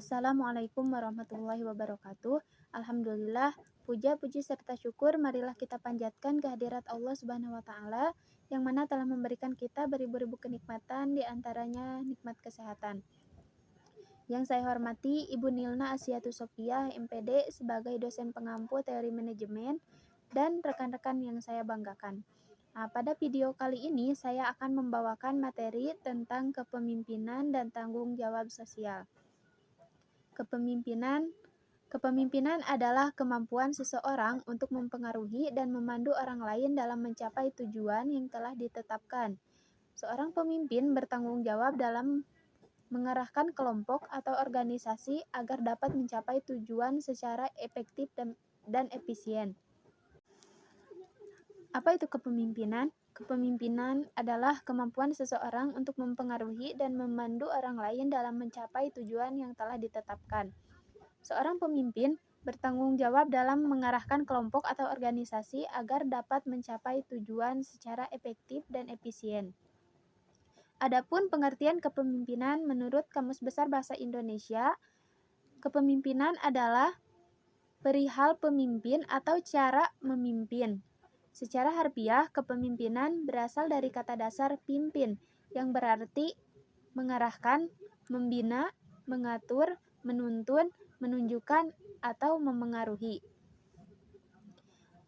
Assalamualaikum warahmatullahi wabarakatuh. Alhamdulillah, puja puji serta syukur marilah kita panjatkan kehadirat Allah Subhanahu wa taala yang mana telah memberikan kita beribu-ribu kenikmatan, di antaranya nikmat kesehatan. Yang saya hormati Ibu Nilna Asyatu Sofiah, MPD, sebagai dosen pengampu teori manajemen dan rekan-rekan yang saya banggakan. Pada video kali ini saya akan membawakan materi tentang kepemimpinan dan tanggung jawab sosial. Kepemimpinan adalah kemampuan seseorang untuk mempengaruhi dan memandu orang lain dalam mencapai tujuan yang telah ditetapkan. Seorang pemimpin bertanggung jawab dalam mengarahkan kelompok atau organisasi agar dapat mencapai tujuan secara efektif dan efisien. Apa itu kepemimpinan? Kepemimpinan adalah kemampuan seseorang untuk mempengaruhi dan memandu orang lain dalam mencapai tujuan yang telah ditetapkan. Seorang pemimpin bertanggung jawab dalam mengarahkan kelompok atau organisasi agar dapat mencapai tujuan secara efektif dan efisien. Adapun pengertian kepemimpinan menurut Kamus Besar Bahasa Indonesia, kepemimpinan adalah perihal pemimpin atau cara memimpin. Secara harfiah, kepemimpinan berasal dari kata dasar pimpin, yang berarti mengarahkan, membina, mengatur, menuntun, menunjukkan, atau memengaruhi.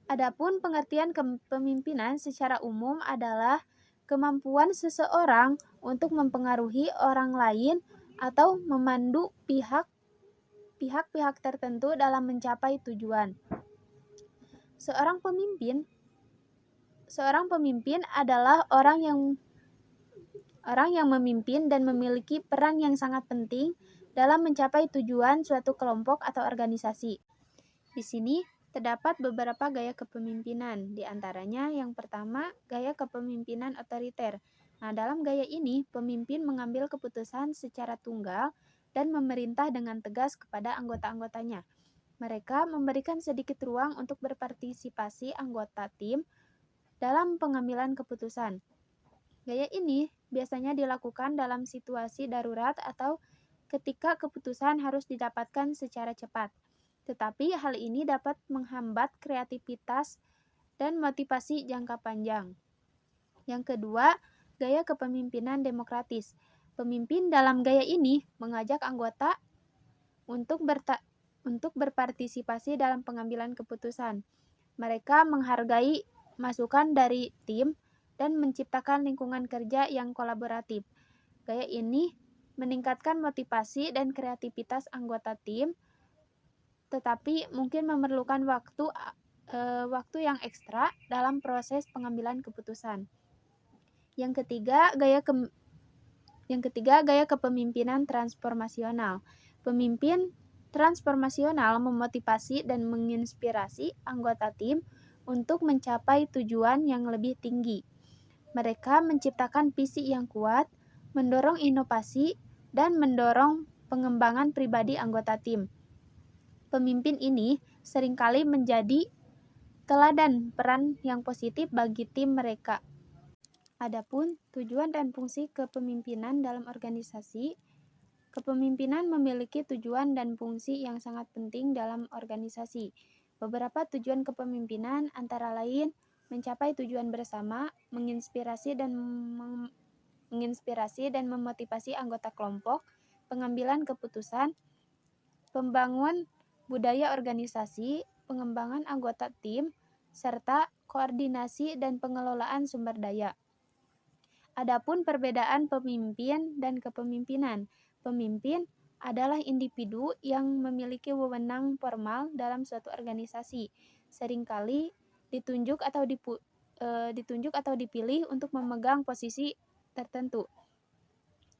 Adapun pengertian kepemimpinan secara umum adalah kemampuan seseorang untuk mempengaruhi orang lain atau memandu pihak-pihak tertentu dalam mencapai tujuan. Seorang pemimpin adalah orang yang memimpin dan memiliki peran yang sangat penting dalam mencapai tujuan suatu kelompok atau organisasi. Di sini terdapat beberapa gaya kepemimpinan, di antaranya yang pertama, gaya kepemimpinan otoriter. Dalam gaya ini, pemimpin mengambil keputusan secara tunggal dan memerintah dengan tegas kepada anggota-anggotanya. Mereka memberikan sedikit ruang untuk berpartisipasi anggota tim dalam pengambilan keputusan. Gaya ini biasanya dilakukan dalam situasi darurat atau ketika keputusan harus didapatkan secara cepat. Tetapi hal ini dapat menghambat kreativitas dan motivasi jangka panjang. Yang kedua, gaya kepemimpinan demokratis. Pemimpin dalam gaya ini mengajak anggota untuk berpartisipasi dalam pengambilan keputusan. Mereka menghargai masukan dari tim dan menciptakan lingkungan kerja yang kolaboratif. Gaya ini meningkatkan motivasi dan kreativitas anggota tim, tetapi mungkin memerlukan waktu yang ekstra dalam proses pengambilan keputusan. Yang ketiga, gaya kepemimpinan transformasional. Pemimpin transformasional memotivasi dan menginspirasi anggota tim untuk mencapai tujuan yang lebih tinggi. Mereka menciptakan visi yang kuat, mendorong inovasi, dan mendorong pengembangan pribadi anggota tim. Pemimpin ini seringkali menjadi teladan peran yang positif bagi tim mereka. Adapun tujuan dan fungsi kepemimpinan dalam organisasi, kepemimpinan memiliki tujuan dan fungsi yang sangat penting dalam organisasi. Beberapa tujuan kepemimpinan antara lain mencapai tujuan bersama, menginspirasi dan memotivasi anggota kelompok, pengambilan keputusan, pembangun budaya organisasi, pengembangan anggota tim, serta koordinasi dan pengelolaan sumber daya. Adapun perbedaan pemimpin dan kepemimpinan. Pemimpin adalah individu yang memiliki wewenang formal dalam suatu organisasi. Seringkali ditunjuk atau dipilih untuk memegang posisi tertentu.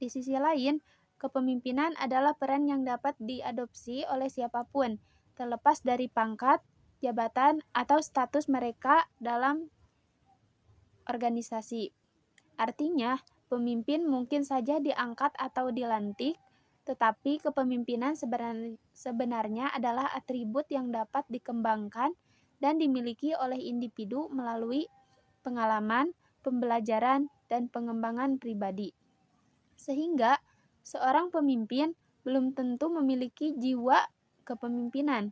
Di sisi lain, kepemimpinan adalah peran yang dapat diadopsi oleh siapapun, terlepas dari pangkat, jabatan, atau status mereka dalam organisasi. Artinya, pemimpin mungkin saja diangkat atau dilantik, tetapi kepemimpinan sebenarnya adalah atribut yang dapat dikembangkan dan dimiliki oleh individu melalui pengalaman, pembelajaran, dan pengembangan pribadi. Sehingga, seorang pemimpin belum tentu memiliki jiwa kepemimpinan.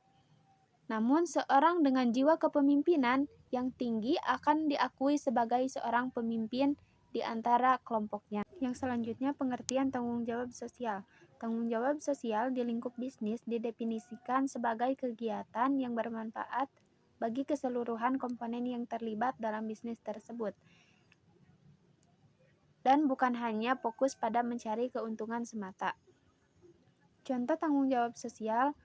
Namun, seorang dengan jiwa kepemimpinan yang tinggi akan diakui sebagai seorang pemimpin di antara kelompoknya. Yang selanjutnya, pengertian tanggung jawab sosial. Tanggung jawab sosial di lingkup bisnis didefinisikan sebagai kegiatan yang bermanfaat bagi keseluruhan komponen yang terlibat dalam bisnis tersebut, dan bukan hanya fokus pada mencari keuntungan semata. Contoh tanggung jawab sosial.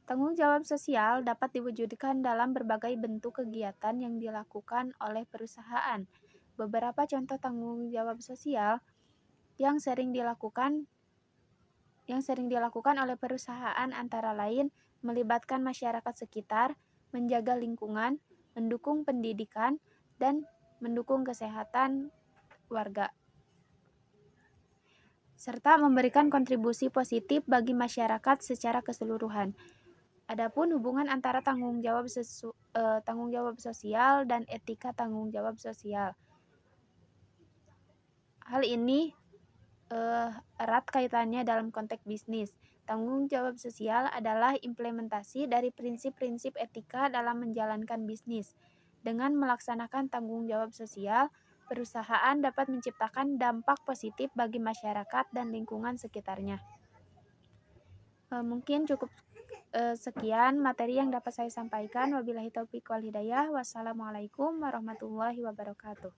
Tanggung jawab sosial dapat diwujudkan dalam berbagai bentuk kegiatan yang dilakukan oleh perusahaan. Beberapa contoh tanggung jawab sosial yang sering dilakukan oleh perusahaan antara lain melibatkan masyarakat sekitar, menjaga lingkungan, mendukung pendidikan, dan mendukung kesehatan warga, serta memberikan kontribusi positif bagi masyarakat secara keseluruhan. Adapun hubungan antara tanggung jawab sosial dan etika tanggung jawab sosial. Hal ini erat kaitannya dalam konteks bisnis. Tanggung jawab sosial adalah implementasi dari prinsip-prinsip etika dalam menjalankan bisnis. Dengan melaksanakan tanggung jawab sosial, perusahaan dapat menciptakan dampak positif bagi masyarakat dan lingkungan sekitarnya. Mungkin cukup sekian materi yang dapat saya sampaikan. Wabillahi taufiq wal hidayah. Wassalamualaikum warahmatullahi wabarakatuh.